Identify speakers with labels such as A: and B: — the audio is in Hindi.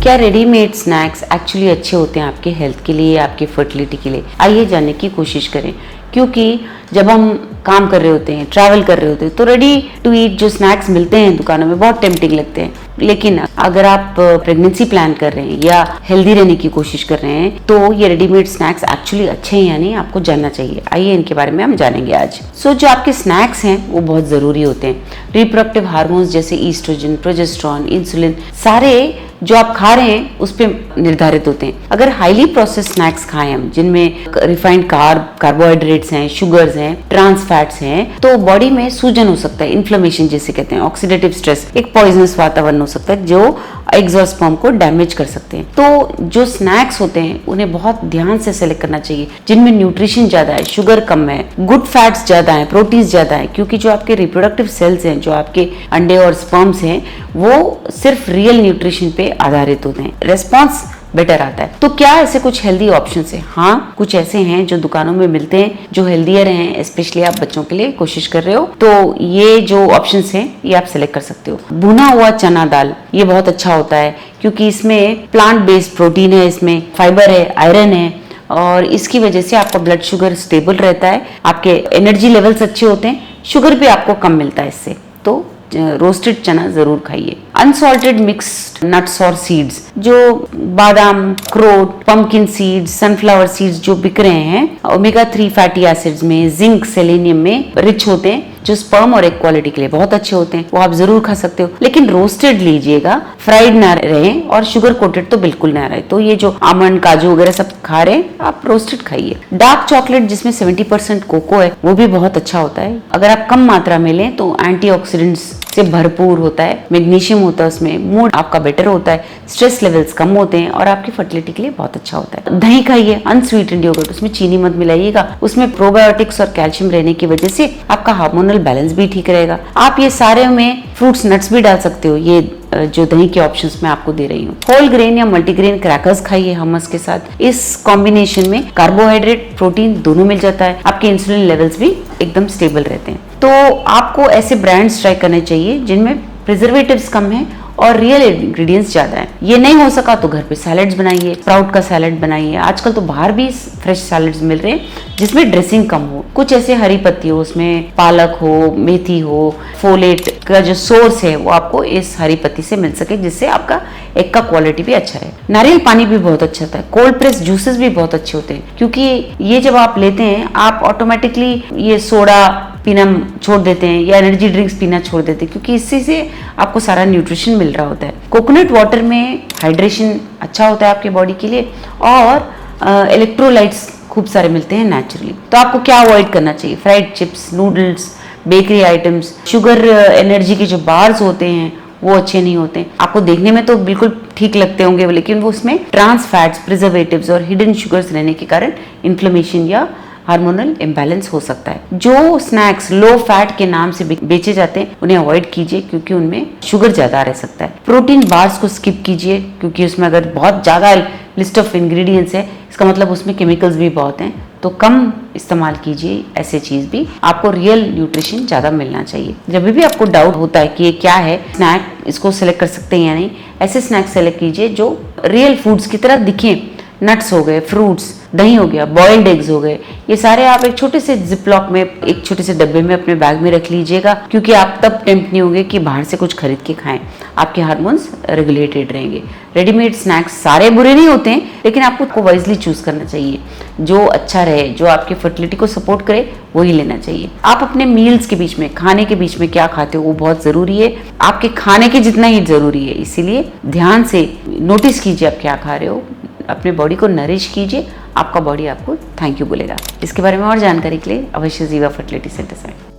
A: क्या रेडीमेड स्नैक्स एक्चुअली अच्छे होते हैं आपके हेल्थ के लिए, आपकी फर्टिलिटी के लिए? आइए जानने की कोशिश करें, क्योंकि जब हम काम कर रहे होते हैं, ट्रैवल कर रहे होते हैं, तो रेडी टू ईट जो स्नैक्स मिलते हैं दुकानों में बहुत टेम्पटिंग लगते हैं। लेकिन अगर आप प्रेगनेंसी प्लान कर रहे हैं या हेल्दी रहने की कोशिश कर रहे हैं, तो ये रेडीमेड स्नैक्स एक्चुअली अच्छे हैं या नहीं, आपको जानना चाहिए। आइए इनके बारे में हम जानेंगे आज। जो आपके स्नैक्स हैं वो बहुत ज़रूरी होते हैं। रिप्रोडक्टिव हार्मोन्स जैसे ईस्ट्रोजन, प्रोजेस्टेरॉन, इंसुलिन, सारे जो आप खा रहे हैं उस पर निर्धारित होते हैं। अगर हाईली प्रोसेस्ड स्नैक्स खाएं हम, जिनमें रिफाइंड कार्बोहाइड्रेट्स हैं, शुगर्स हैं, ट्रांस फैट्स हैं, तो बॉडी में सूजन हो सकता है, इन्फ्लेमेशन जिसे कहते हैं, ऑक्सीडेटिव स्ट्रेस, एक पॉइजनस वातावरण हो सकता है जो एग्स और स्पर्म को डैमेज कर सकते हैं। तो जो स्नैक्स होते हैं उन्हें बहुत ध्यान से सेलेक्ट करना चाहिए, जिनमें न्यूट्रिशन ज्यादा है, शुगर कम है, गुड फैट्स ज्यादा है, प्रोटीन्स ज्यादा है, क्योंकि जो आपके रिप्रोडक्टिव सेल्स हैं, जो आपके अंडे और स्पर्म्स हैं, वो सिर्फ रियल न्यूट्रिशन पे आधारित होते हैं। रेस्पॉन्स बेटर आता है। तो क्या ऐसे कुछ हेल्दी ऑप्शंस हैं? हाँ, कुछ ऐसे हैं जो दुकानों में मिलते हैं जो हेल्दियर हैं, स्पेशली आप बच्चों के लिए कोशिश कर रहे हो, तो ये जो ऑप्शंस हैं ये आप सेलेक्ट कर सकते हो। भुना हुआ चना दाल, ये बहुत अच्छा होता है क्योंकि इसमें प्लांट बेस्ड प्रोटीन है, इसमें फाइबर है, आयरन है, और इसकी वजह से आपका ब्लड शुगर स्टेबल रहता है, आपके एनर्जी लेवल्स अच्छे होते हैं, शुगर भी आपको कम मिलता है इससे। तो रोस्टेड चना जरूर खाइए। अनसॉल्टेड मिक्स्ड नट्स और सीड्स, जो बादाम, अखरोट, पंपकिन सीड्स, सनफ्लावर सीड्स जो बिक रहे हैं, ओमेगा 3 फैटी एसिड्स में, जिंक, सेलेनियम में रिच होते हैं, जो स्पर्म और एग क्वालिटी के लिए बहुत अच्छे होते हैं, वो आप जरूर खा सकते हो। लेकिन रोस्टेड लीजिएगा, फ्राइड ना रहे और शुगर कोटेड तो बिल्कुल ना रहे। तो ये जो आमंड, काजू वगैरह सब खा रहे हैं, आप रोस्टेड खाइए। डार्क चॉकलेट जिसमें 70% कोको है, वो भी बहुत अच्छा होता है। अगर आप कम मात्रा में लें तो एंटीऑक्सीडेंट्स से भरपूर होता है, मैग्नीशियम होता है उसमें, मूड आपका बेटर होता है, स्ट्रेस लेवल्स कम होते हैं और आपकी फर्टिलिटी के लिए बहुत अच्छा होता है। दही खाइए, अनस्वीटेंड योगर्ट, उसमें चीनी मत मिलाइएगा, उसमें प्रोबायोटिक्स और कैल्शियम रहने की वजह से आपका हार्मोनल बैलेंस भी ठीक रहेगा। आप ये सारे में फ्रूट्स, नट्स भी डाल सकते हो, ये जो दही के ऑप्शंस मैं आपको दे रही हूँ। होल ग्रेन या मल्टीग्रेन क्रैकर्स खाइए हमस के साथ। इस कॉम्बिनेशन में कार्बोहाइड्रेट, प्रोटीन दोनों मिल जाता है, आपके इंसुलिन लेवल्स भी एकदम स्टेबल रहते हैं। तो आपको ऐसे ब्रांड्स ट्राई करने चाहिए जिनमें प्रिजर्वेटिव्स कम है और रियल इंग्रेडिएंट्स ज्यादा है। ये नहीं हो सका तो घर पे सैलेड्स बनाइए, स्प्राउट का सैलेड बनाइए। आजकल तो बाहर भी फ्रेश सैलेड्स मिल रहे हैं जिसमें ड्रेसिंग कम हो, कुछ ऐसे हरी पत्ती हो, उसमें पालक हो, मेथी हो, फोलेट का जो सोर्स है वो आपको इस हरी पत्ती से मिल सके, जिससे आपका एग का क्वालिटी भी अच्छा है। नारियल पानी भी बहुत अच्छा होता है। कोल्ड प्रेस जूसेस भी बहुत अच्छे होते हैं, क्योंकि ये जब आप लेते हैं आप ऑटोमेटिकली ये सोडा पीना छोड़ देते हैं या एनर्जी ड्रिंक्स पीना छोड़ देते हैं, क्योंकि इससे से आपको सारा न्यूट्रिशन मिल रहा होता है। कोकोनट वाटर में हाइड्रेशन अच्छा होता है आपके बॉडी के लिए, और इलेक्ट्रोलाइट्स खूब सारे मिलते हैं नेचुरली। तो आपको क्या अवॉइड करना चाहिए? Fried chips, noodles, bakery items, sugar energy के जो बार्स होते हैं वो अच्छे नहीं होते। आपको देखने में तो बिल्कुल ठीक लगते होंगे, लेकिन वो उसमें ट्रांस फैट्स, प्रिजर्वेटिव्स और हिडन शुगर्स रहने के कारण इन्फ्लेमेशन या हार्मोनल इम्बैलेंस हो सकता है। जो स्नैक्स लो फैट के नाम से बेचे जाते हैं उन्हें अवॉइड कीजिए, क्योंकि उनमें शुगर ज्यादा रह सकता है। प्रोटीन बार्स को स्किप कीजिए, क्योंकि उसमें अगर बहुत ज्यादा लिस्ट ऑफ इंग्रेडिएंट्स है, इसका मतलब उसमें केमिकल्स भी बहुत हैं, तो कम इस्तेमाल कीजिए ऐसे चीज भी। आपको रियल न्यूट्रिशन ज्यादा मिलना चाहिए। जब भी आपको डाउट होता है कि ये क्या है स्नैक, इसको सेलेक्ट कर सकते हैं या नहीं, ऐसे स्नैक सेलेक्ट कीजिए जो रियल फूड्स की तरह दिखें। नट्स हो गए, फ्रूट्स, दही हो गया, बॉइल्ड एग्स हो गए, ये सारे आप एक छोटे से जिपलॉक में, एक छोटे से डब्बे में अपने बैग में रख लीजिएगा, क्योंकि आप तब टेम्प्ट नहीं होंगे कि बाहर से कुछ खरीद के खाएं। आपके हार्मोन्स रेगुलेटेड रहेंगे। रेडीमेड स्नैक्स सारे बुरे नहीं होते हैं, लेकिन आपको वाइजली चूज करना चाहिए। जो अच्छा रहे, जो आपकी फर्टिलिटी को सपोर्ट करे, वही लेना चाहिए। आप अपने मील्स के बीच में, खाने के बीच में क्या खाते हो वो बहुत जरूरी है, आपके खाने के जितना ही जरूरी है। इसीलिए ध्यान से नोटिस कीजिए आप क्या खा रहे हो, अपने बॉडी को नरिश कीजिए, आपका बॉडी आपको थैंक यू बोलेगा। इसके बारे में और जानकारी के लिए अवश्य जीवा फर्टिलिटी सेंटर से